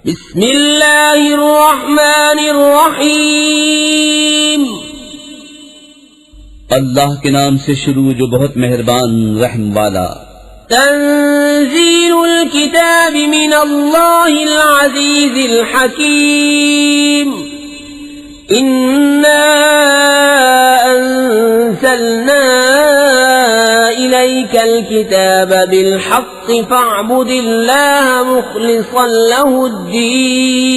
बिस्मिल्लाहिर्रहमानिर्रहीम। अल्लाह के नाम से शुरू जो बहुत मेहरबान रहम वाला। तंजीलुल किताबि मिनल्लाहिल अज़ीज़िल हकीम। इन्ना अंज़लना इलैकल किताब बिल हक़्क़ि फ़अब्ुदिल्लाह मुख़लिसन लहुद्दीन।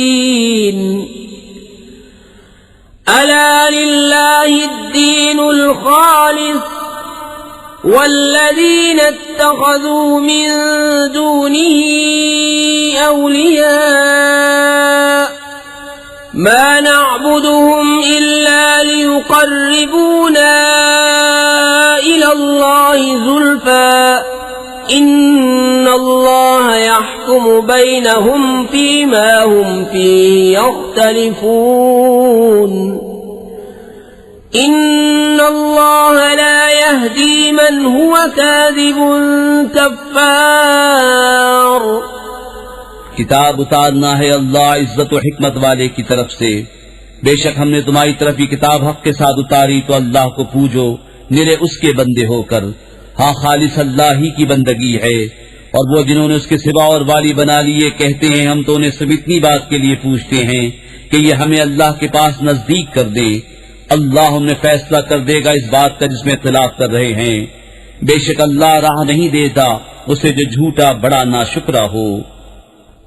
अला लिल्लाहिद्दीनुल ख़ालिस वल्लज़ीना इत्तख़ज़ू मिन दूनिही औलिया मा नअबुदुहुम इल्ला लियुक़र्रिबूना इलल्लाहि ज़ुल्फ़ा इन्नल्लाह यहकुमु बैनहुम फ़ीमा हुम फ़ीहि यख्तलिफ़ून। इन्नल्लाह ला यहदी मन हुवा काज़िबुन कफ़्फ़ार। किताब उतारना है अल्लाह इज्जत और हिकमत वाले की तरफ से। बेशक हमने तुम्हारी तरफ ये किताब हक के साथ उतारी, तो अल्लाह को पूजो निरे उसके बंदे होकर। हाँ, खालिस अल्लाह ही की बंदगी है। और वो जिन्होंने उसके सिवा और वाली बना लिए कहते हैं हम तो उन्हें सिर्फ इतनी बात के लिए पूछते हैं कि ये हमें अल्लाह के पास नजदीक कर दे। अल्लाह उन्हें फैसला कर देगा इस बात का जिसमें इख्तिलाफ कर रहे हैं। बेशक अल्लाह राह नहीं देता उसे जो झूठा बड़ा नाशुक्रा हो।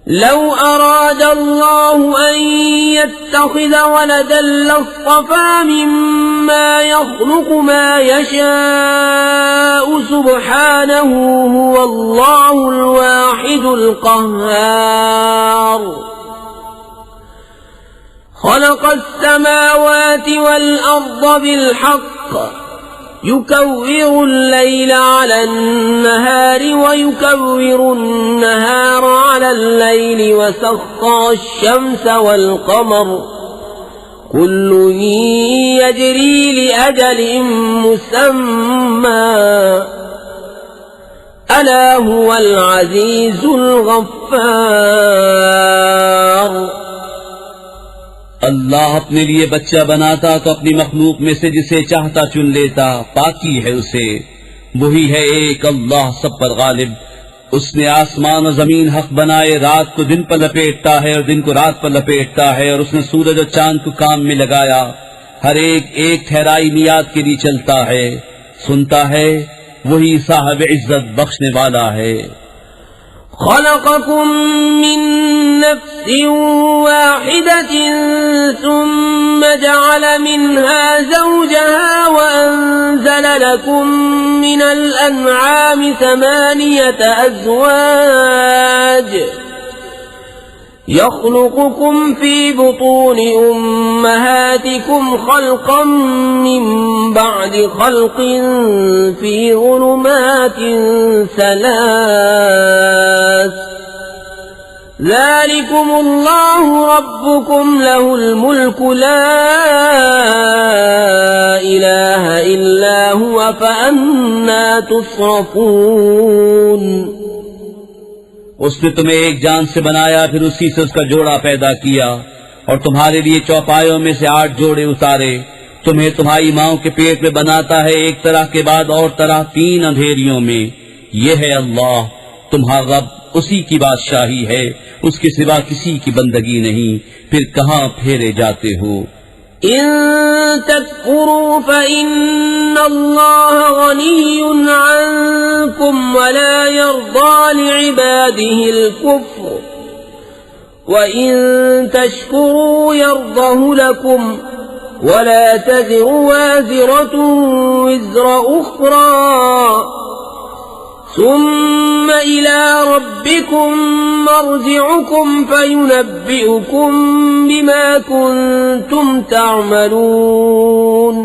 लौ अरादल्लाहु अन यत्तखिज़ वलदन लस्तफ़ा मिम्मा यख़्लुक़ु मा यशाअु सुब्हानहु हुवल्लाहुल वाहिदुल क़ह्हार। ख़लक़स समावाति वल अर्ज़ बिल हक़्क़ युकव्विरुल लैला अलन नहारि व युकव्विरुन नहारा अलल लैलि व सख़्ख़रश शम्स वल क़मर कुल्लुन यजरी लिअजलिन मुसम्मा अला हुवल अज़ीज़ुल गफ़्फ़ार। अल्लाह अपने लिए बच्चा बनाता तो अपनी मखलूक में से जिसे चाहता चुन लेता। पाकी है उसे, वही है एक अल्लाह सब पर गालिब। उसने आसमान और जमीन हक बनाए, रात को दिन पर लपेटता है और दिन को रात पर लपेटता है। और उसने सूरज और चांद को काम में लगाया, हर एक एक ठहराई मियाद के लिए चलता है। सुनता है, वही साहिब इज्जत बख्शने वाला है। खलक़कुम मिन नफ्सिन वाहिदतिन सुम्मा जअल मिन्हा ज़ौजहा व अंज़ल लकुम मिनल अन्आमि समानियत अज़वाज यख़्लुक़ुकुम फ़ी बुतूनि उम्महातिकुम ख़ल्क़न मिन बअदि ख़ल्क़िन फ़ी ज़ुलुमातिन सलास ज़ालिकुमुल्लाहु रब्बुकुम लहुल मुल्कु ला इलाहा इल्ला हुवा फ़अन्ना तुस्रफ़ून। उसने तुम्हें एक जान से बनाया, फिर उसी से उसका जोड़ा पैदा किया और तुम्हारे लिए चौपायों में से 8 जोड़े उतारे। तुम्हें तुम्हारी माओ के पेट में बनाता है, एक तरह के बाद और तरह 3 अंधेरियों में। ये है अल्लाह तुम्हारा रब, उसी की बादशाही है, उसके सिवा किसी की बंदगी नहीं। फिर कहाँ फेरे जाते हो। इन तकफुरू फ़इन्नल्लाह गनिय्युन अन्कुम वला यर्दा लिइबादिहिल कुफ्र व इन तशकुरू यर्दहु लकुम वला तज़िरु वाज़िरतुन विज़्र उख़रा सुम्म इला रब्बिकुम मर्जिउकुम फयुनब्बिउकुम बिमा कुंतुम तअमलून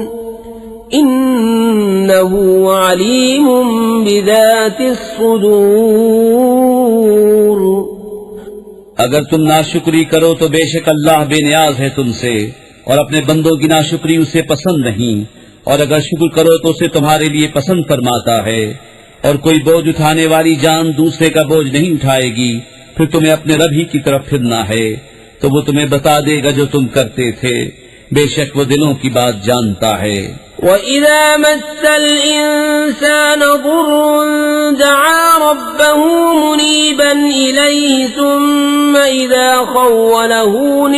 इन्नहु अलीमुम बिज़ातिस सुदूर। अगर तुम नाशुक्री करो तो बेशक अल्लाह बेनियाज है तुमसे, और अपने बंदों की नाशुक्री उसे पसंद नहीं। और अगर शुक्र करो तो उसे तुम्हारे लिए पसंद फरमाता है। और कोई बोझ उठाने वाली जान दूसरे का बोझ नहीं उठाएगी, फिर तुम्हें अपने रब ही की तरफ फिरना है, तो वो तुम्हें बता देगा जो तुम करते थे। बेशक वो दिलों की बात जानता है। وَإِذَا مَسَّ الْإِنسَانَ ضُرٌّ دَعَا رَبَّهُ مُنِيبًا إِلَيْهِ ثُمَّ إِذَا خوَّلَهُ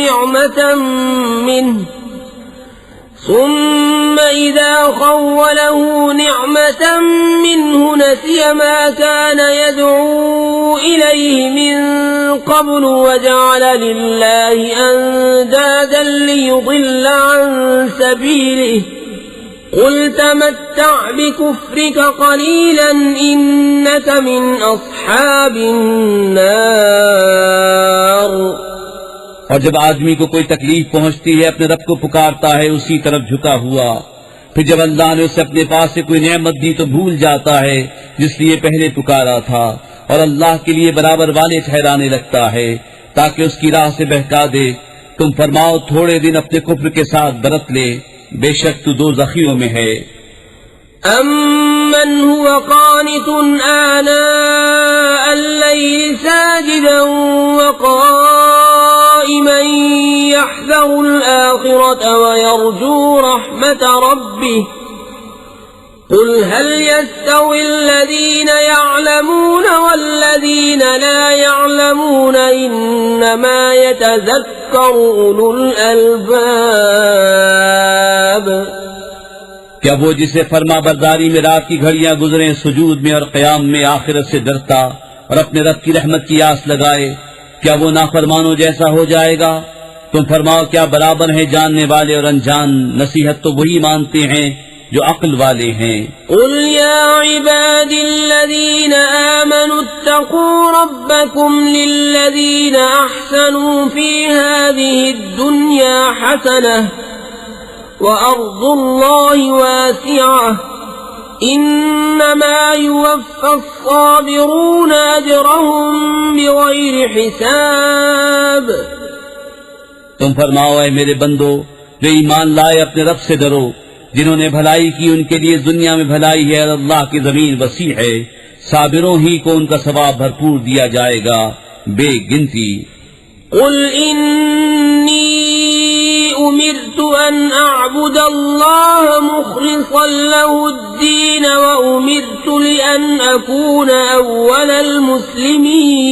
نِعْمَةً مِّنْهُ نَسِيَ مَا كَانَ يَدْعُو إِلَيْهِ مِن قَبْلُ وَجَعَلَ لِلَّهِ أَندَادًا لِّيُضِلَّ عَن سَبِيلِهِ قُلْ تَمَتَّعْ بِكُفْرِكَ قَلِيلًا إِنَّكَ مِنْ أَصْحَابِ النَّارِ। और जब आदमी को कोई तकलीफ पहुंचती है अपने रब को पुकारता है उसी तरफ झुका हुआ। फिर जब अल्लाह ने उसे अपने पास से कोई नेमत दी तो भूल जाता है जिसलिए पहले पुकारा था, और अल्लाह के लिए बराबर वाले ठहराने लगता है ताकि उसकी राह से बहका दे। तुम फरमाओ थोड़े दिन अपने कुफ्र के साथ बरत ले, बेशक तू दो ज़खियों में है। أَمَّنْ هُوَ قَانِتٌ آنَاءَ اللَّيْلِ سَاجِدًا وَقَائِمًا يَحْذَرُ الْآخِرَةَ وَيَرْجُو رَحْمَةَ رَبِّهِ قُلْ هَلْ يَسْتَوِي الَّذِينَ يَعْلَمُونَ وَالَّذِينَ لَا يَعْلَمُونَ إِنَّمَا يَتَذَكَّرُ أُولُو الْأَلْبَابِ। क्या वो जिसे फरमा बरदारी में रात की घड़ियां गुजरे सुजूद में और क़याम में आखिरत से डरता और अपने रब की रहमत की आस लगाए, क्या वो नाफरमानों जैसा हो जाएगा? तुम फरमाओ क्या बराबर हैं जानने वाले और अनजान? नसीहत तो वही मानते हैं जो अक्ल वाले हैं। قُلْ يَا عِبَادِي الَّذِينَ آمَنُوا اتَّقُوا رَبَّكُمْ لِلَّذِينَ أَحْسَنُوا فِي هَٰذِهِ الدُّنْيَا حَسَنَةٌ وَأَرْضُ اللَّهِ وَاسِعَةٌ إِنَّمَا يُوَفَّى الصَّابِرُونَ أَجْرَهُم بِغَيْرِ حِسَابٍ। तुम फरमाओ ऐ मेरे बंदो जो ईमान लाए अपने रब से डरो, जिन्होंने भलाई की उनके लिए दुनिया में भलाई है और अल्लाह की जमीन वसी है। साबिरों ही को उनका सवाब भरपूर दिया जाएगा बेगिनती। قُلْ إِنِّي أُمِرْتُ أَنْ أَعْبُدَ اللَّهَ مُخْلِصًا لَهُ الدِّينَ وَأُمِرْتُ لِأَنْ أَكُونَ أَوَّلَ الْمُسْلِمِينَ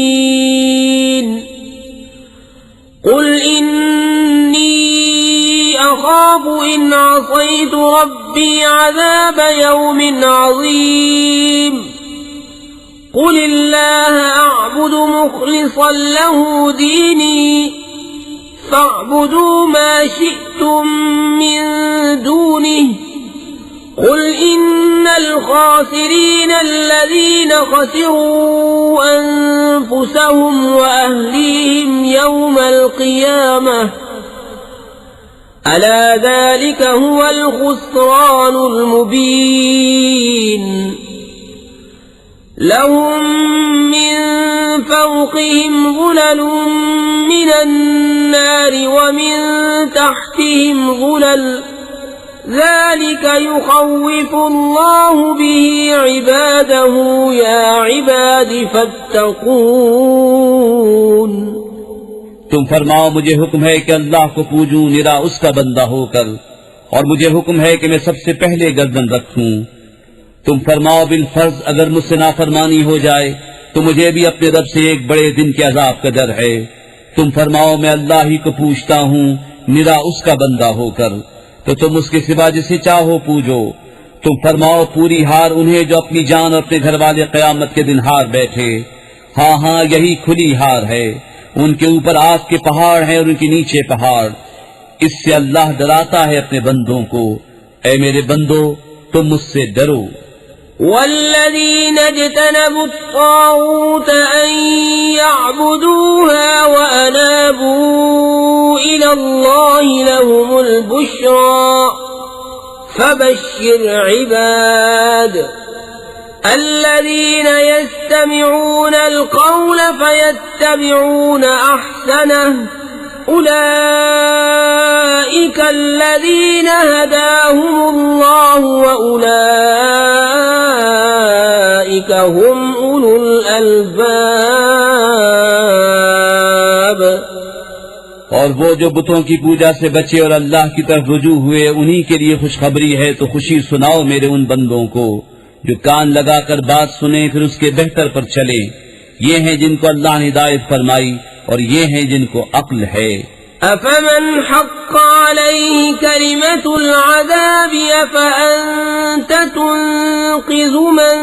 قُلْ إِنِّي أَخَافُ إِنْ عَصَيْتُ رَبِّي عَذَابَ يَوْمٍ عَظِيمٍ قُلِ اللَّهَ أَعْبُدُ مُخْلِصًا لَهُ دِينِي فَاعْبُدُوا مَا شِئْتُم مِّن دُونِهِ قُلْ إِنَّ الْخَاسِرِينَ الَّذِينَ خَسِرُوا أَنفُسَهُمْ وَأَهْلِيهِمْ يَوْمَ الْقِيَامَةِ أَلَا ذَلِكَ هُوَ الْخُسْرَانُ الْمُبِينُ لهم من فوقهم ظلل من النار ومن تحتهم ظلل ذلك يخوف الله به عباده يا عباد فاتقون। तुम फरमाओ मुझे हुक्म है कि अल्लाह को पूजूं निरा उसका बंदा होकर, और मुझे हुक्म है कि मैं सबसे पहले गर्दन रखूं। तुम फरमाओ बिल फर्ज अगर मुझसे नाफरमानी हो जाए तो मुझे भी अपने रब से एक बड़े दिन के अजाब का डर है। तुम फरमाओ मैं अल्लाह ही को पूछता हूँ निरा उसका बंदा होकर, तो तुम उसके सिवा जिसे चाहो पूजो। तुम फरमाओ पूरी हार उन्हें जो अपनी जान और अपने घर वाले क़यामत के दिन हार बैठे। हाँ हाँ यही खुली हार है। उनके ऊपर आग के पहाड़ हैं और उनके नीचे पहाड़। इससे अल्लाह डराता है अपने बंदों को। ऐ मेरे बंदो तुम मुझसे डरो। والذين اجتنبوا الطاغوت أن يعبدوها وأنابوا إلى الله لهم البشرى فبشر عباد الذين يستمعون القول فيتبعون أحسنه أولئك الذين هداهم الله وأولئك هم أولو الألباب۔ और वो जो बुतों की पूजा से बचे और अल्लाह की तरफ रुजू हुए, उन्हीं के लिए खुशखबरी है। तो खुशी सुनाओ मेरे उन बंदों को जो कान लगाकर बात सुने फिर उसके बेहतर पर चले। ये हैं जिनको अल्लाह ने हिदायत फरमाई और ये हैं जिनको अक्ल है। अफमन हक़्क़ अलैहि कलिमतुल अज़ाब अफ़अन्त तुन्क़िज़ु मन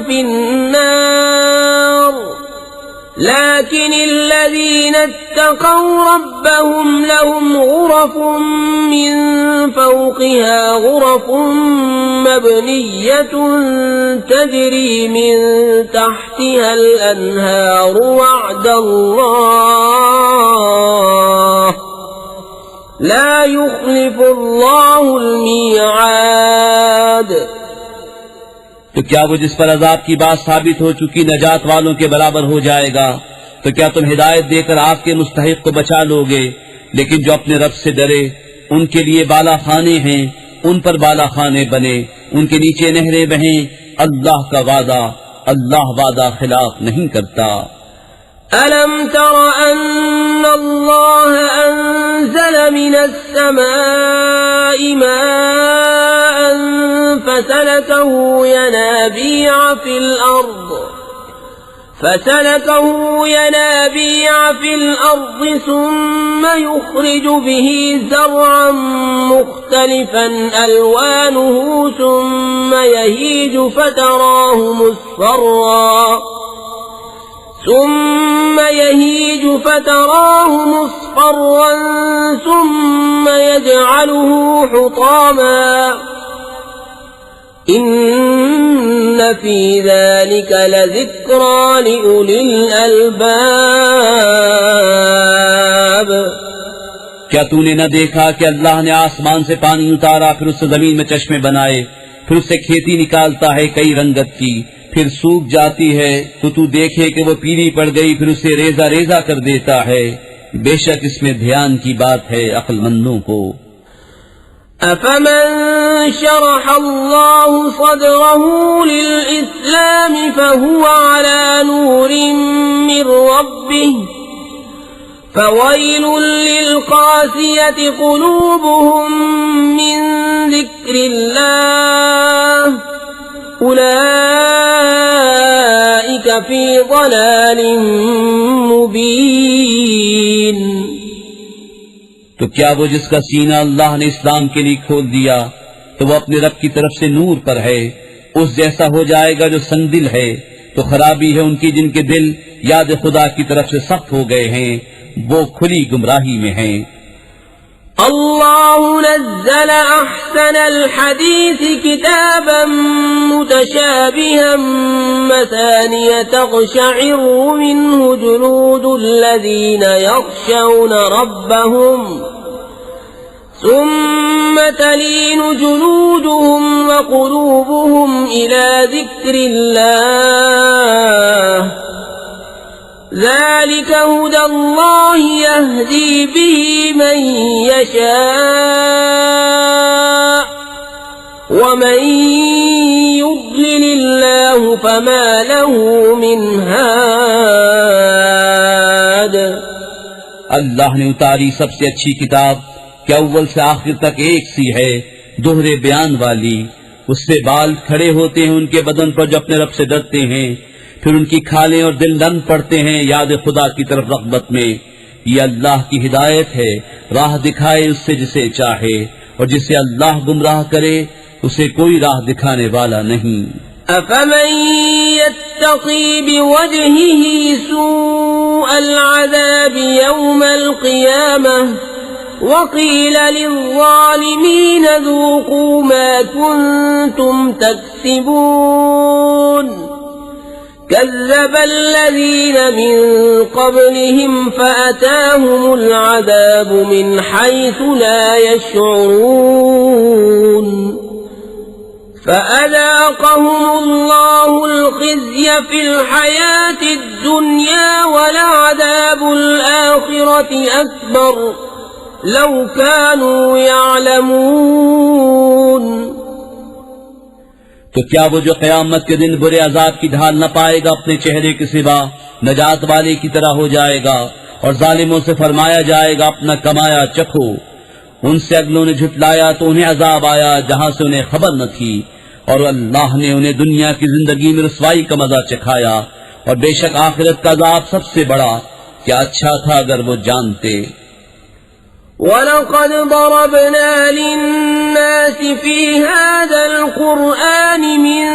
फ़िन्नार लकिनिल्लज़ीन इत्तक़व रब्बहुम लहुम गुरफ़ुम मिन फ़ौक़िहा गुरफ़ुम मबनिय्यतुन तजरी मिन तहतिहल अन्हार वअदल्लाह ला युख़्लिफ़ुल्लाहुल मीआद। तो क्या वो जिस पर अजाब की बात साबित हो चुकी नजात वालों के बराबर हो जाएगा? तो क्या तुम हिदायत देकर आग के मुस्तहिक को बचा लोगे? लेकिन जो अपने रब से डरे उनके लिए बाला खाने हैं, उन पर बाला खाने बने, उनके नीचे नहरें बहें। अल्लाह का वादा, अल्लाह वादा खिलाफ नहीं करता। अलम तर अन्नल्लाह अंज़ल मिनस समाई माअन फसलकहु यनाबीअ फिल अर्द सुम्म युख़्रिज बिही ज़रअन मुख्तलिफ़न अलवानुहु सुम्म यहीजु فتراه مصفرا ثم يجعله حطاما إن في ذلك لذكرى لأولي الألباب। क्या तूने न देखा कि अल्लाह ने आसमान से पानी उतारा, फिर उससे जमीन में चश्मे बनाए, फिर उससे खेती निकालता है कई रंगत की, फिर सूख जाती है तो तू देखे कि वो पीली पड़ गई, फिर उसे रेजा रेजा कर देता है। बेशक इसमें ध्यान की बात है अक्लमंदों को। अफमन शरह अल्लाहु सदरहु लिल-इस्लाम फहुवा अला नूरिन मिन रब्बिह फवैलुल लिल-क़ासियति क़ुलूबुहुम मिन ज़िक्रिल्लाह उलाइक फी ज़लालिम मुबीन। तो क्या वो जिसका सीना अल्लाह ने इस्लाम के लिए खोल दिया तो वो अपने रब की तरफ से नूर पर है, उस जैसा हो जाएगा जो संदिल है। तो खराबी है उनकी जिनके दिल याद खुदा की तरफ से सख्त हो गए हैं, वो खुली गुमराही में हैं। अल्लाहु नज़्ज़ल अहसनल हदीस किताबन मुतशाबिहन मसानिय तक़शइरु मिन्हु जुलूदुल लज़ीना यख़शौना रब्बहुम सुम्मा तलीनु जुलूदुहुम व क़ुलूबुहुम इला ज़िक्रिल्लाह ذلك هدى الله يهدي به من يشاء ومن يضلل الله فما له من هاد। अल्लाह ने उतारी सबसे अच्छी किताब क्या अव्वल से आखिर तक एक सी है, दोहरे बयान वाली। उससे बाल खड़े होते हैं उनके बदन पर जो अपने रब से डरते हैं, फिर उनकी खालें और दिल नम पड़ते हैं याद खुदा की तरफ रग़बत में। ये अल्लाह की हिदायत है, राह दिखाए उससे जिसे चाहे, और जिसे अल्लाह गुमराह करे उसे कोई राह दिखाने वाला नहीं। अफमन यत्तक़ी बिवजहिही सूअल अज़ाब यौमल क़ियामह वक़ील लिज़्ज़ालिमीन ज़ूक़ू मा कुन्तुम तक्सिबून। كذب الذين من قبلهم فأتاهم العذاب من حيث لا يشعرون فأذاقهم الله الخزي في الحياة الدنيا ولعذاب الآخرة أكبر لو كانوا يعلمون। तो क्या वो जो क़यामत के दिन बुरे अजाब की ढाल न पाएगा अपने चेहरे के सिवा नजात वाले की तरह हो जाएगा, और जालिमों से फरमाया जाएगा अपना कमाया चखो। उनसे अगलों ने झुटलाया तो उन्हें अजाब आया जहां से उन्हें खबर न थी, और अल्लाह ने उन्हें दुनिया की जिंदगी में रुसवाई का मजा चखाया, और बेशक आखिरत का अजाब सबसे बड़ा। क्या अच्छा था अगर वो जानते। वलक़द ضربنا लिन्नास फी हाज़ल क़ुरआन मिन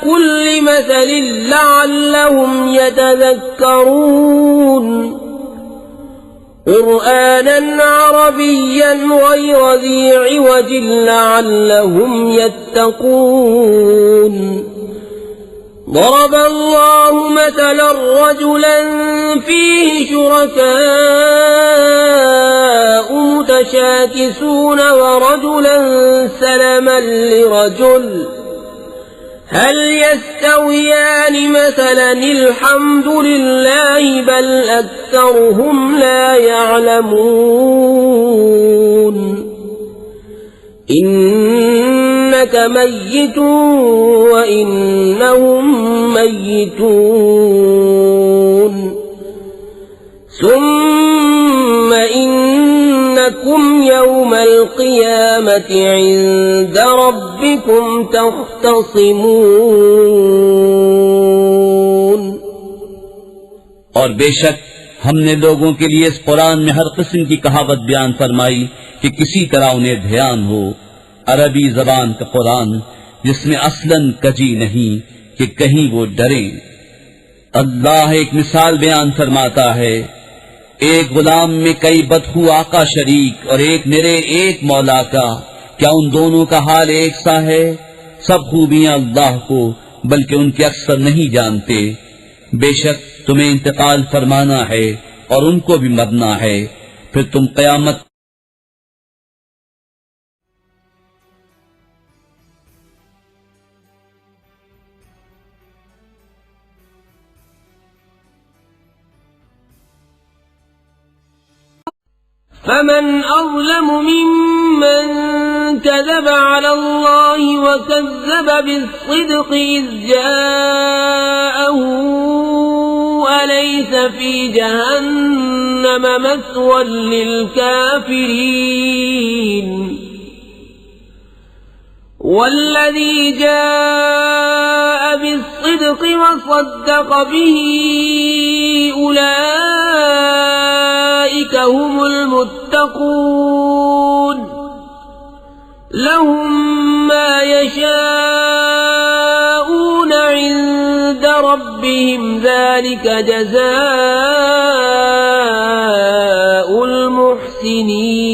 कुल्लि मसलिन लअल्लहुम यतज़क्करून क़ुरआनन अरबिय्यन गैर ज़ी इवज लअल्लहुम यत्तक़ून। ضرب الله مثلا رجلا فيه شركاء متشاكسون ورجلا سلما لرجل هل يستويان مثلا الحمد لله بل أكثرهم لا يعلمون إنك ميت وإنهم ميتون ثم إنكم يوم القيامة عند ربكم تختصمون। और बेशक हमने लोगों के लिए इस कुरान में हर किस्म की कहावत बयान फरमाई कि किसी तरह उन्हें ध्यान हो। अरबी जबान का कुरान जिसमें असलन कजी नहीं कि कहीं वो डरे। अल्लाह एक मिसाल बयान फरमाता है, एक गुलाम में कई बदखू आका शरीक और एक निरे एक मौला का, क्या उन दोनों का हाल एक सा है? सब खूबियां अल्लाह को, बल्कि उनके अक्सर नहीं जानते। बेशक तुम्हें इंतकाल फरमाना है और उनको भी मरना है, फिर तुम क़यामत فمن أظلم ممن كذب على الله وكذب بالصدق إذ جاءه أليس في جهنم مثوى للكافرين والذي جاء بالصدق وصدق به أولئك هم المتقون لهم ما يشاءون عند ربهم ذلك جزاء المحسنين।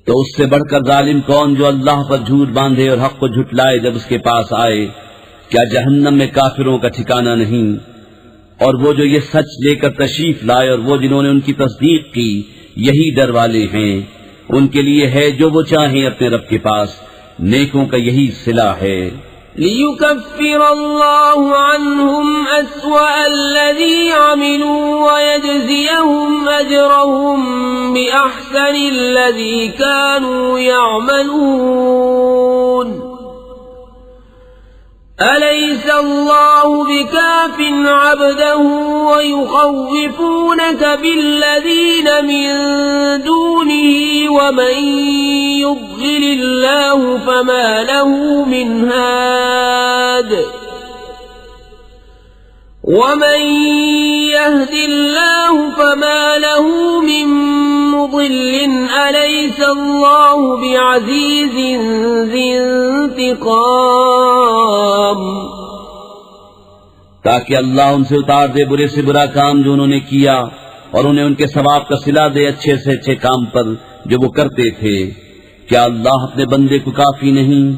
तो उससे बढ़कर जालिम कौन जो अल्लाह पर झूठ बांधे और हक को झुटलाए जब उसके पास आए। क्या जहन्नम में काफिरों का ठिकाना नहीं? और वो जो ये सच लेकर तशरीफ लाए और वो जिन्होंने उनकी तस्दीक की, यही डर वाले हैं। उनके लिए है जो वो चाहें अपने रब के पास, नेकों का यही सिला है। लियुकफ्फिर अल्लाहु अन्हुम अस्वअ अल्लज़ी अमिलू वयजज़ियहुम अजरहुम बिअहसनि अल्लज़ी कानू यअमलून। अलैस अल्लाहु बिकाफिन अब्दहु वयुखव्विफूनक बिल्लज़ीन मिन दूनिही वमन युद्लिलिल्लाहु फमा लहु मिन हाद वमन यहदिल्लाहु फमा लहु मिन मुदिल्लिन अलैस अल्लाहु बिअज़ीज़िन ज़ी इंतिक़ाम। ताकि अल्लाह उनसे उतार दे बुरे से बुरा काम जो उन्होंने किया और उन्हें उनके सवाब का सिला दे अच्छे से अच्छे काम पर जो वो करते थे। क्या अल्लाह अपने बंदे को काफी नहीं?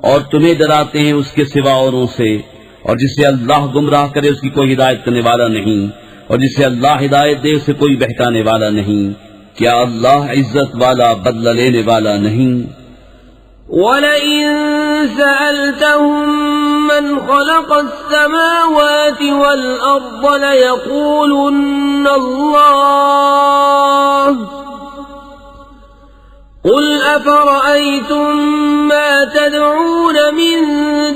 और तुम्हें डराते हैं उसके सिवा औरों से, और जिसे अल्लाह गुमराह करे उसकी कोई हिदायत करने वाला नहीं, और जिसे अल्लाह हिदायत दे उसे कोई बहकाने वाला नहीं। क्या अल्लाह इज्जत वाला बदला लेने वाला नहीं? वलइन सअल्तहुम मन खलक़स समावाति वल अर्द लयक़ूलुन्न अल्लाह क़ुल अफ़रअय्तुम मा तदऊन मिन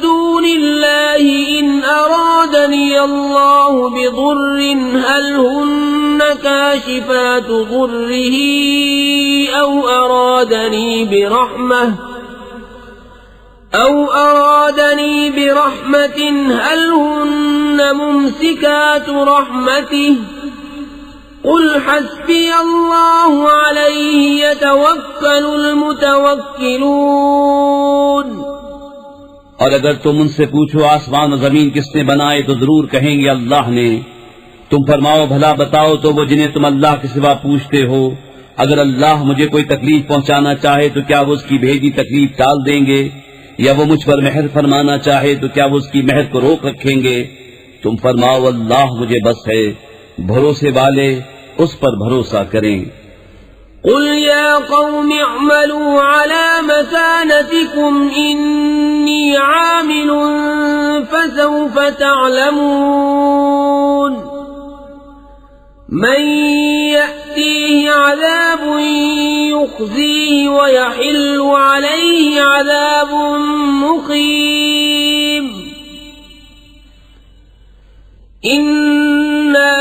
दूनिल्लाहि इन अराद أرادني الله بضر هل هن كاشفات ضره أو أرادني برحمة هل هن ممسكات رحمته قل حسبي الله عليه يتوكل المتوكلون। और अगर तुम उनसे पूछो आसमान और जमीन किसने बनाए तो जरूर कहेंगे अल्लाह ने। तुम फरमाओ भला बताओ तो वो जिन्हें तुम अल्लाह के सिवा पूछते हो, अगर अल्लाह मुझे कोई तकलीफ पहुंचाना चाहे तो क्या वो उसकी भेजी तकलीफ टाल देंगे, या वो मुझ पर मेहर फरमाना चाहे तो क्या वो उसकी मेहर को रोक रखेंगे। तुम फरमाओ अल्लाह मुझे बस है, भरोसे वाले उस पर भरोसा करें। قل يا قوم اعملوا على مكانتكم إني عامل فسوف تعلمون من يأتيه عذاب يخزيه ويحل عليه عذاب مقيم إنا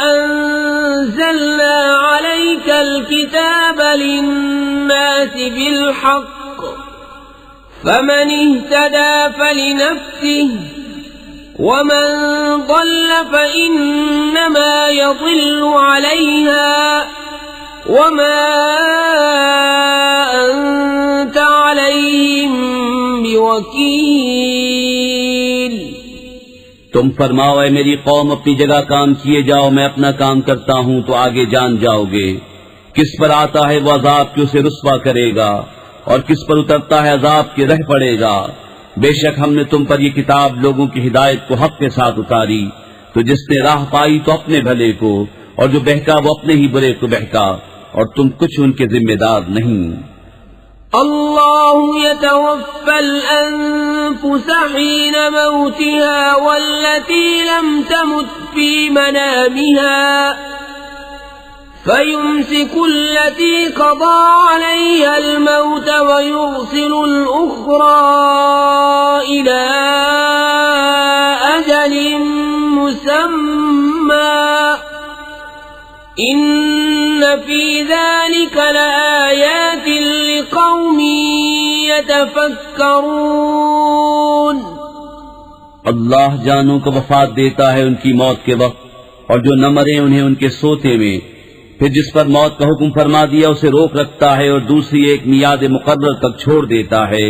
أنزلنا عليك الكتاب للناس بالحق فمن اهتدى فلنفسه ومن ضل فإنما يضل عليها وما أنت عليهم بوكيل। तुम फरमाओ ऐ मेरी कौम अपनी जगह काम किए जाओ, मैं अपना काम करता हूँ तो आगे जान जाओगे। किस पर आता है वो अजाब कि उसे रुस्वा करेगा और किस पर उतरता है अजाब के रह पड़ेगा। बेशक हमने तुम पर ये किताब लोगों की हिदायत को हक के साथ उतारी, तो जिसने राह पाई तो अपने भले को, और जो बहका वो अपने ही बुरे को बहका, और तुम कुछ उनके जिम्मेदार नहीं। अल्लाहु यतवफ़्फ़ल अन्फुस हीन मौतिहा वल्लती लम तमुत फी मनामिहा فيمسك التي قضى عليها الموت ويرسل الأخرى إلى أجل مسمى إن في ذلك لآيات لقوم يتفكرون। अल्लाह जानों को वफात देता है उनकी मौत के वक्त, और जो न मरे उन्हें उनके सोते में, फिर जिस पर मौत का हुक्म फरमा दिया उसे रोक रखता है और दूसरी एक मियाद मुकर्रर तक छोड़ देता है।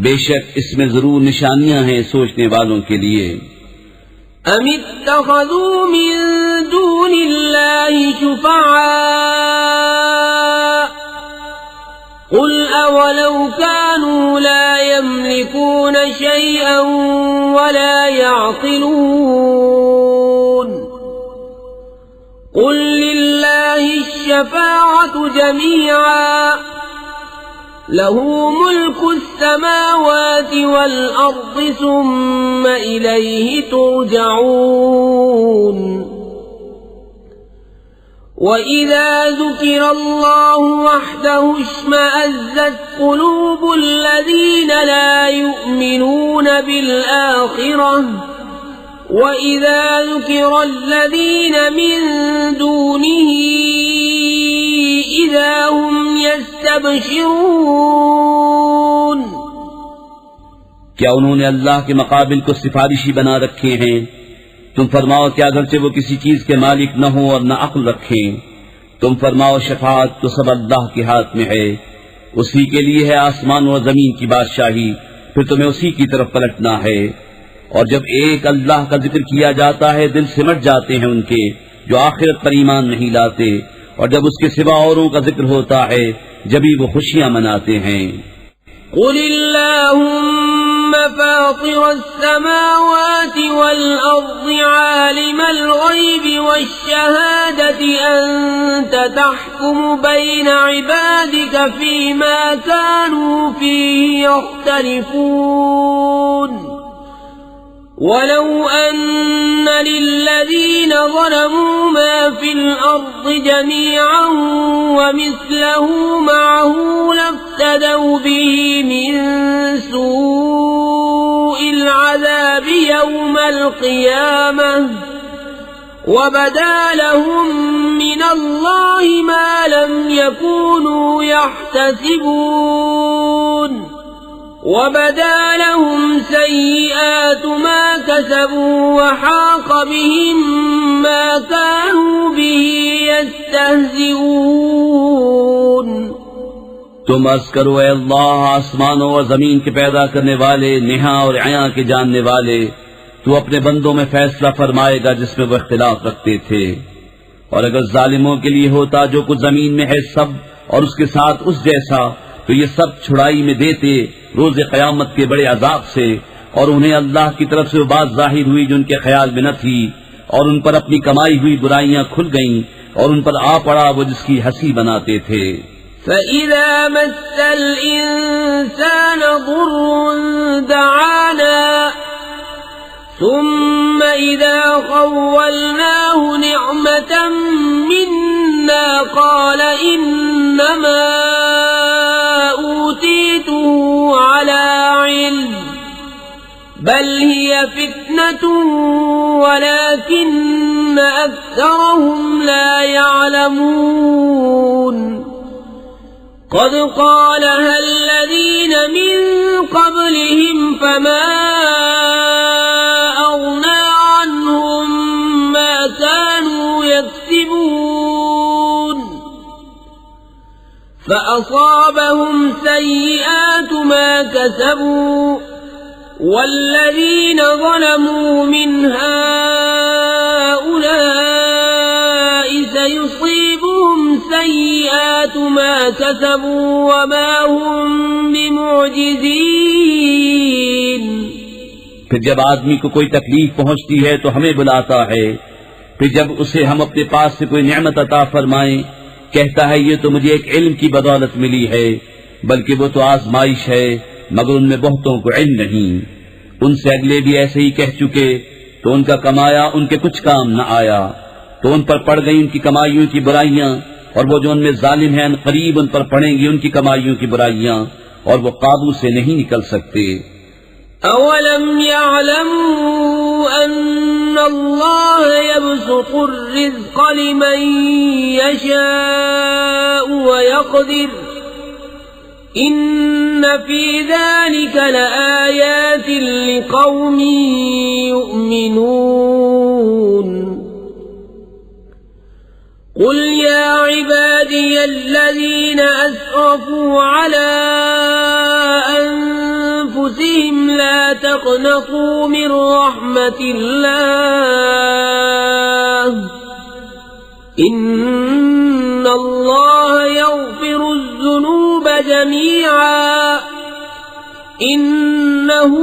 बेशक इसमें जरूर निशानियां हैं सोचने वालों के लिए। अमित्तखज़ू मिन दूनिल्लाहि शुफ़अआ क़ुल अवलौ कानू ला यमलिकून शैअन वला यअक़िलून قل لله الشفاعة جميعا له ملك السماوات والأرض ثم إليه ترجعون وإذا ذكر الله وحده اشمأزت قلوب الذين لا يؤمنون بالآخرة وإذا ذكر الذين من دونه إذا هم يستبشرون। क्या उन्होंने अल्लाह के मकाबिल को सिफारिशी बना रखे हैं? तुम फरमाओ क्या अगरचे वो किसी चीज के मालिक न हो और न अक्ल रखें। तुम फरमाओ शफाअत तो सब अल्लाह के हाथ में है, उसी के लिए है आसमान और जमीन की बादशाही, फिर तुम्हें उसी की तरफ पलटना है। और जब एक अल्लाह का जिक्र किया जाता है दिल सिमट जाते हैं उनके जो आखिरत पर ईमान नहीं लाते, और जब उसके सिवा औरों का जिक्र होता है जभी वो खुशियां मनाते हैं। कुलिल्लाहुम्मा फातिरस-समावाति वल-अर्ज़ि आलिमल ग़ैबि वश-शहादति अंत तहकुमु बैना इबादिका फ़ीमा कानू फ़ीहि यख्तलिफ़ून वलौ अन्न लिल्लज़ीन ज़लमू मा फ़िल अर्ज़ि जमीअन वमिस्लहु मअहु लफ्तदौ बिहि मिन सूइल العذاب يوم القيامة وبدا لهم من الله ما لم يكونوا يحتسبون وبدا لهم سيئات ما كسبوا وحاق بهم ما كانوا به يستهزئون तुम अर्ज करो, ए अल्लाह, आसमानों और जमीन के पैदा करने वाले, नेहा और आया के जानने वाले, तू अपने बंदों में फैसला फरमाएगा जिसमें वो इख्तिलाफ रखते थे। और अगर जालिमों के लिए होता जो कुछ जमीन में है सब और उसके साथ उस जैसा, तो ये सब छुड़ाई में देते रोज क़यामत के बड़े अजाब से, और उन्हें अल्लाह की तरफ से वो बात जाहिर हुई जो उनके ख्याल में न थी, और उन पर अपनी कमाई हुई बुराइयां खुल गईं, और उन पर आ पड़ा वो जिसकी हंसी बनाते थे। فإذا مس الإنسان ضر دعانا ثم إذا خولناه نعمة منا قال إنما أوتيته على علم بل هي فتنة ولكن أكثرهم لا يعلمون قد قالها الذين من قبلهم فما أغنى عنهم ما كانوا يكسبون فأصابهم سيئات ما كسبوا والذين ظلموا من هؤلاء سيصيبهم سيئات ما كسبوا وما هم بمعجزين फिर जब आदमी को कोई तकलीफ पहुंचती है तो हमें बुलाता है, फिर जब उसे हम अपने पास से कोई नेमत अता फरमाएं, कहता है ये तो मुझे एक इल्म की बदौलत मिली है, बल्कि वो तो आजमाइश है, मगर उनमें बहुतों को इल्म नहीं। उनसे अगले भी ऐसे ही कह चुके, तो उनका कमाया उनके कुछ काम न आया, तो उन पर पड़ गई उनकी कमाइयों की बुराइयां, और वो जो उनमें जालिम हैं करीब उन पर पड़ेंगी उनकी कमाइयों की बुराइयां, और वो काबू से नहीं निकल सकते। अवलम यअलमू अन्न अल्लाह यबसुतु अर्रिज़्क़ लिमन यशाअु व यक़दिर इन्न फी ज़ालिका लआयातिन लिक़ौमिन युमिनून قل يا عبادي الذين أسرفوا على أنفسهم لا تقنطوا من رحمة الله إن الله يغفر الذنوب جميعا إنه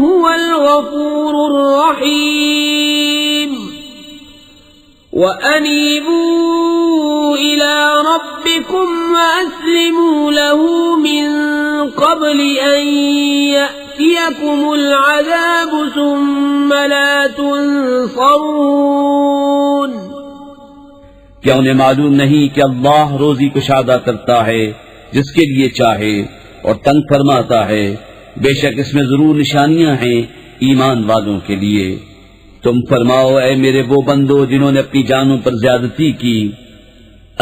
هو الغفور الرحيم وأنيبوا إلى ربكم وأسلموا له من قبل أن يأتيكم العذاب ثم لا تنصرون क्या उन्हें मालूम नहीं कि अल्लाह रोजी कुशादा करता है जिसके लिए चाहे और तंग फरमाता है। बेशक इसमें जरूर निशानियां हैं ईमान वालों के लिए। तुम फरमाओ, ऐ मेरे वो बंदो जिन्होंने अपनी जानों पर ज्यादती की,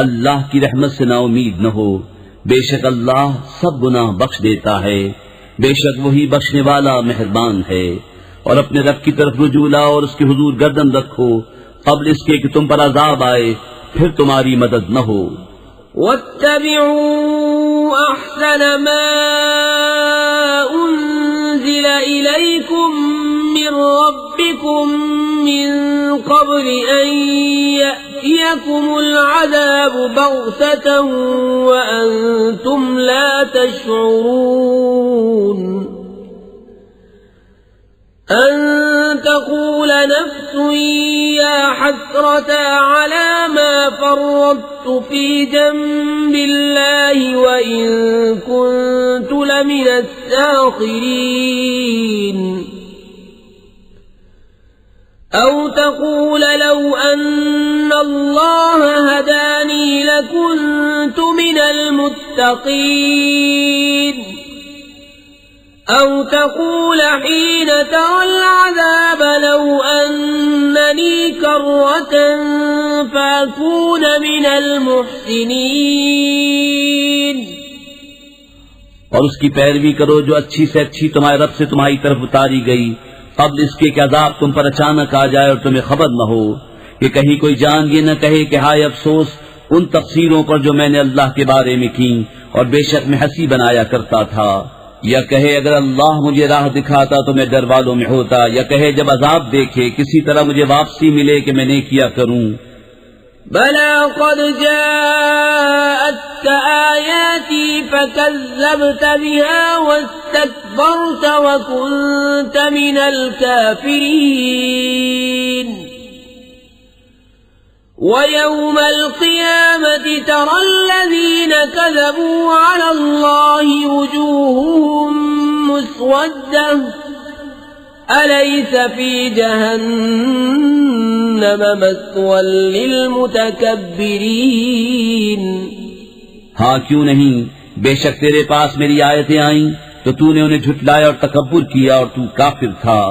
अल्लाह की रहमत से नाउमीद न हो। बेशक अल्लाह सब गुनाह बख्श देता है, बेशक वही बख्शने वाला मेहरबान है। और अपने रब की तरफ रुजू लाओ और उसके हुजूर गर्दन रखो कब्ल इसके कि तुम पर अजाब आए, फिर तुम्हारी मदद न हो। वत्तबिऊ अहसन मा उन्ज़िल इलैकुम मिन रब्बिकुम मिन क़ब्ल अन यअतियकुमुल अज़ाबु बग़ततन व अंतुम ला तशऊरून أن تقول نفس يا حسرة على ما فرطت في جنب الله وإن كنت لمن الساخرين أو تقول لو أن الله هداني لكنت من المتقين أو تقول حين ترى العذاب لو أنني كرة فأكون من المحسنين। और उसकी पैरवी करो जो अच्छी से अच्छी तुम्हारे रब से तुम्हारी तरफ उतारी गई, कब्ल इसके कि अजाब तुम पर अचानक आ जाए और तुम्हें खबर न हो कि कहीं कोई जान ये न कहे कि हाय अफसोस उन तकसीरों पर जो मैंने अल्लाह के बारे में की और बेशक मैं हंसी बनाया करता था। या कहे अगर अल्लाह मुझे राह दिखाता तो मैं डर वालों में होता। या कहे जब अजाब देखे किसी तरह मुझे वापसी मिले कि मैं नेकिया करूं। बला क़द जाअतक आयाती फकज़्ज़बत बिहा वस्तकबरत वकुन्त मिनल काफ़िरीन। वयौमल क़ियामति तरल्लज़ीन कज़बू अलल्लाहि वुजूहुहुम मुस्वद्दह अलैस फी जहन्नम मस्वल लिलमुतकब्बिरीन। हाँ क्यों नहीं, बेशक तेरे पास मेरी आयतें आईं तो तूने उन्हें झुटलाया और तकब्बुर किया और तू काफिर था।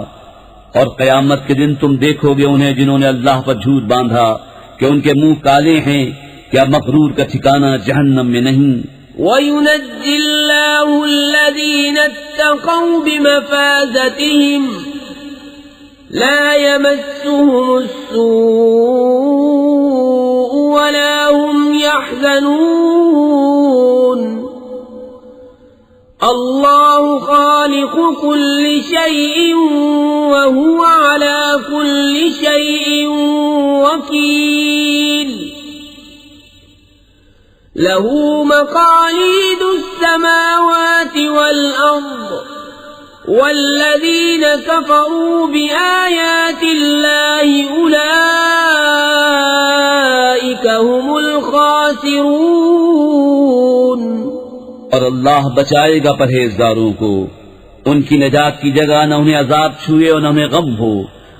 और क़यामत के दिन तुम देखोगे उन्हें जिन्होंने अल्लाह पर झूठ बांधा कि उनके मुंह काले हैं, क्या मग़रूर का ठिकाना जहन्नम में नहीं। वयुनज्जिल्लाहु अल्लज़ीना इत्तक़ौ बिमफ़ाज़तिहिम ला यमस्सुहुमुस्सूअु वला हुम यहज़नून। अल्लाहु ख़ालिक़ु कुल्लि शैइन व हुवा अला कुल्लि शैइन वकील। लहू मक़ालीदुस समावाति वल अर्द वल्लज़ीन कफ़रू बिआयातिल्लाहि उलाइका हुमुल ख़ासिरून। और अल्लाह बचाएगा परहेजगारों को, उनकी नजात की जगह न उन्हें अजाब छुए और न उन्हें गम हो।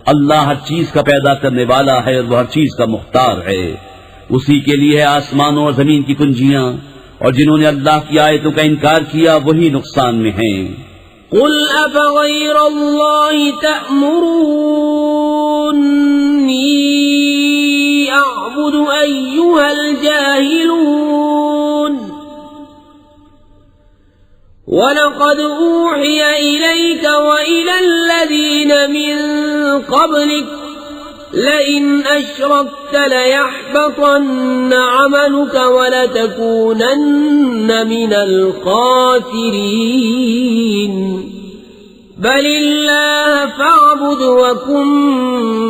अल्लाह हर चीज का पैदा करने वाला है और वह हर चीज का मुख्तार है। उसी के लिए है आसमानों और जमीन की कुंजियां, और जिन्होंने अल्लाह की आयतों का इनकार किया वही नुकसान में हैं। कुल अफ़ग़ैरल्लाहि तअमुरूनी अअबुदु अय्युहल जाहिलून। वलक़द ऊहिय इलैक व इलल्लज़ीन मिन क़ब्लिक लइन अशरक्त लयहबतन्न अमलुक वलतकूनन्न मिनल ख़ासिरीन। बलिल्लाह फ़अबुद वकुन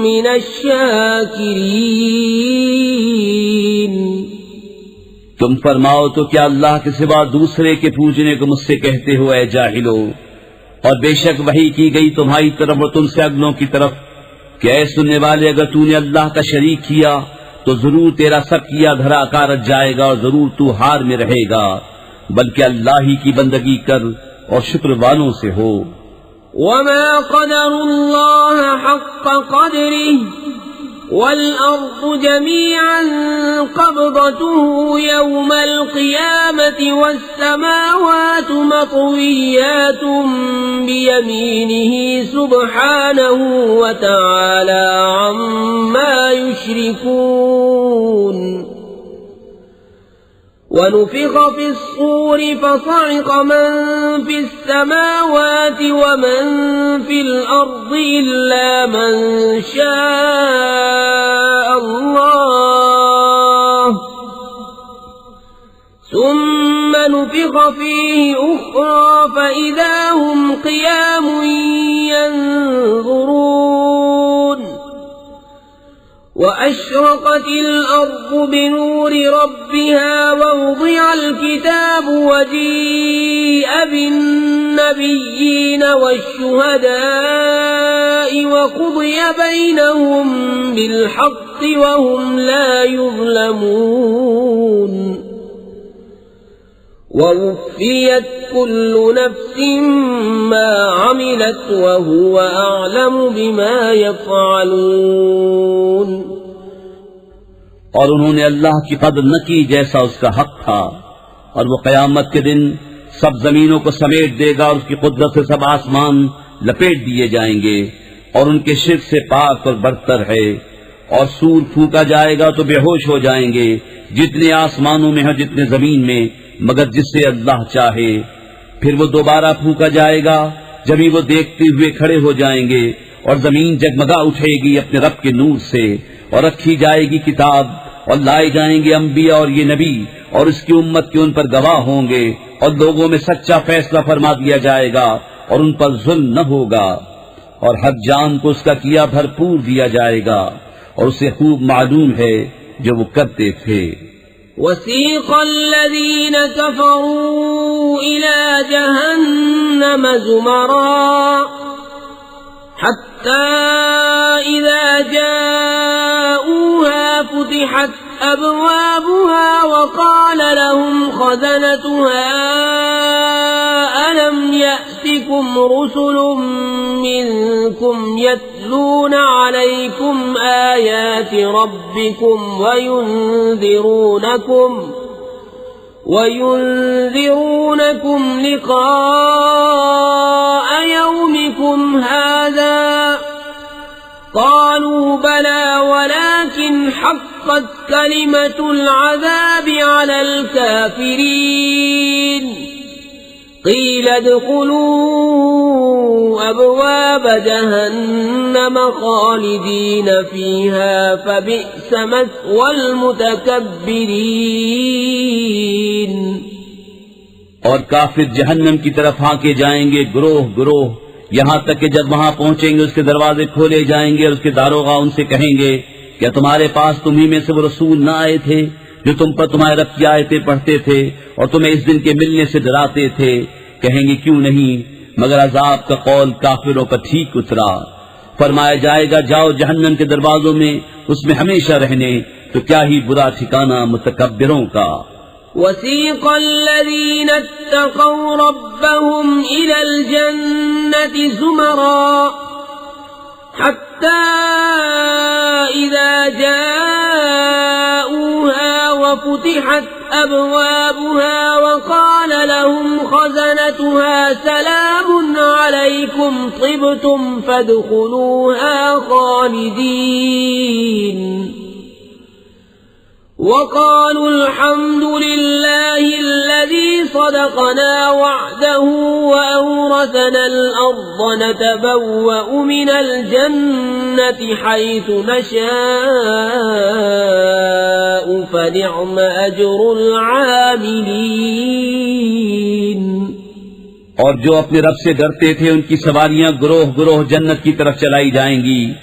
मिनश शाकिरीन। तुम फरमाओ तो क्या अल्लाह के सिवा दूसरे के पूजने को मुझसे कहते हो ऐ जाहिलो। और बेशक वही की गई तुम्हारी तरफ और तुमसे अगलों की तरफ कि ऐ सुनने वाले अगर तूने अल्लाह का शरीक किया तो जरूर तेरा सब किया धरा कारत जाएगा और जरूर तू हार में रहेगा। बल्कि अल्लाह ही की बंदगी कर और शुक्र वालों से हो। वमा क़दरुल्लाह हक़्क़ क़द्रिही वल अर्ज़ु जमीअन क़ब्ज़तुहु यौमल क़ियामति वस्समावातु मत्विय्यातुन बियमीनिही सुब्हानहु व तआला अम्मा युश्रिकून। ونفخ في الصور فصعق من في السماوات ومن في الأرض إلا من شاء الله ثم نفخ فيه أخرى فإذا هم قيام ينظرون وأشرقت الأرض بنور ربها ووضع الكتاب وجيء بالنبيين والشهداء وقضي بينهم بالحق وهم لا يظلمون ووفيت كل نفس ما عملت وهو أعلم بما يفعلون। और उन्होंने अल्लाह की कदर न की जैसा उसका हक था। और वो कयामत के दिन सब जमीनों को समेट देगा और उसकी कुदरत से सब आसमान लपेट दिए जाएंगे और उनके शिर्क से पाक और बरतर है। और सूर फूका जाएगा तो बेहोश हो जाएंगे, जितने आसमानों में है जितने जमीन में, मगर जिससे अल्लाह चाहे। फिर वो दोबारा फूका जाएगा, जब ही वो देखते हुए खड़े हो जाएंगे और जमीन जगमगा उठेगी अपने रब के नूर से, और रखी जाएगी किताब और लाए जाएंगे अंबिया और ये नबी, और उसकी उम्मत के उन पर गवाह होंगे, और लोगों में सच्चा फैसला फरमा दिया जाएगा और उन पर जुल्म न होगा, और हर जान को उसका किया भरपूर दिया जाएगा, और उसे खूब मालूम है जो वो करते थे। वसीक़ अल्लज़ीन कफ़रू इला जहन्नम ज़ुमरा हत्ता इज़ा जाऊहा फुतिहत अबवाबुहा वक़ाल लहुम ख़ज़नतुहा अलम यअतिकुम रुसुलुम मिनकुम यत्लून अलैकुम आयाति रब्बिकुम वयुन्ज़िरूनकुम लिक़ाअ यौमिकुम हाज़ा क़ालू बला वलाकिन हक़्क़त कलिमतुल अज़ाबि अलल काफ़िरीन क़ील उद्ख़ुलू अबवाब जहन्नम ख़ालिदीन फ़ीहा फ़बिअस मथवल मुतकब्बिरीन। और काफिर जहन्नम की तरफ हाके जाएंगे ग्रोह ग्रोह, यहाँ तक कि जब वहाँ पहुंचेंगे उसके दरवाजे खोले जाएंगे और उसके दारोगा उनसे कहेंगे, क्या तुम्हारे पास तुम्ही में से वो रसूल न आए थे जो तुम पर तुम्हारे रब की आयतें पढ़ते थे और तुम्हें इस दिन के मिलने से डराते थे? कहेंगे क्यों नहीं, मगर अजाब का कौल काफिरों पर ठीक उतरा। फरमाया जाएगा जाओ जहन्नम के दरवाजों में, उसमें हमेशा रहने, तो क्या ही बुरा ठिकाना मुतकब्बिरों का। वसीक़ अल्लज़ीन इत्तक़ौ रब्बहुम इलल जन्नति ज़ुमरा हत्ता इज़ा जाऊहा वफ़ुतिहत अबवाबुहा वक़ाल लहुम ख़ज़नतुहा सलामुन अलैकुम तिबतुम फ़दख़ुलूहा ख़ालिदीन वक़ालू अल्हम्दुलिल्लाहि अल्लज़ी सदक़ना वअदहु वअवरसनल अर्ज़ नतबव्वअु मिनल जन्नति हैसु नशाअु फनिअम अज्रुल आमिलीन। और जो अपने रब से डरते थे उनकी सवारियां ग्रोह ग्रोह जन्नत की तरफ चलाई जाएंगी,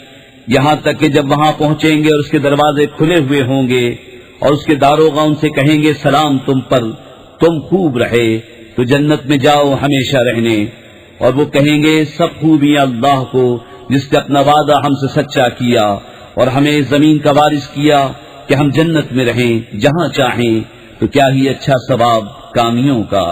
यहाँ तक कि जब वहाँ पहुंचेंगे और उसके दरवाजे खुले हुए होंगे और उसके दारोगा उनसे कहेंगे सलाम तुम पर, तुम खूब रहे, तो जन्नत में जाओ हमेशा रहने। और वो कहेंगे सब खूबियां अल्लाह को जिसने अपना वादा हमसे सच्चा किया और हमें जमीन का वारिस किया कि हम जन्नत में रहें जहाँ चाहें, तो क्या ही अच्छा सवाब कामियों का।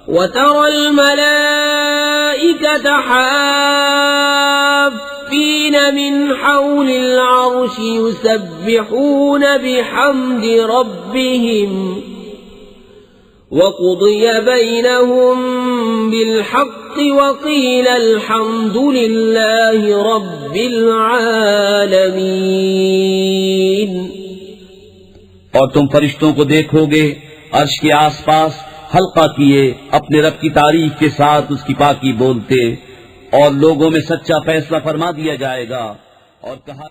वतरल मलाइकत हाफ़ीन मिन हौलिल अर्शि युसब्बिहून बिहम्दि रब्बिहिम वक़ुदिय बैनहुम बिलहक़्क़ि वक़ील अल्हम्दुलिल्लाहि रब्बिल आलमीन। और तुम फरिश्तों को देखोगे अर्श के आसपास हल्का किए अपने रब की तारीफ के साथ उसकी पाकी बोलते, और लोगों में सच्चा फैसला फरमा दिया जाएगा। और कहा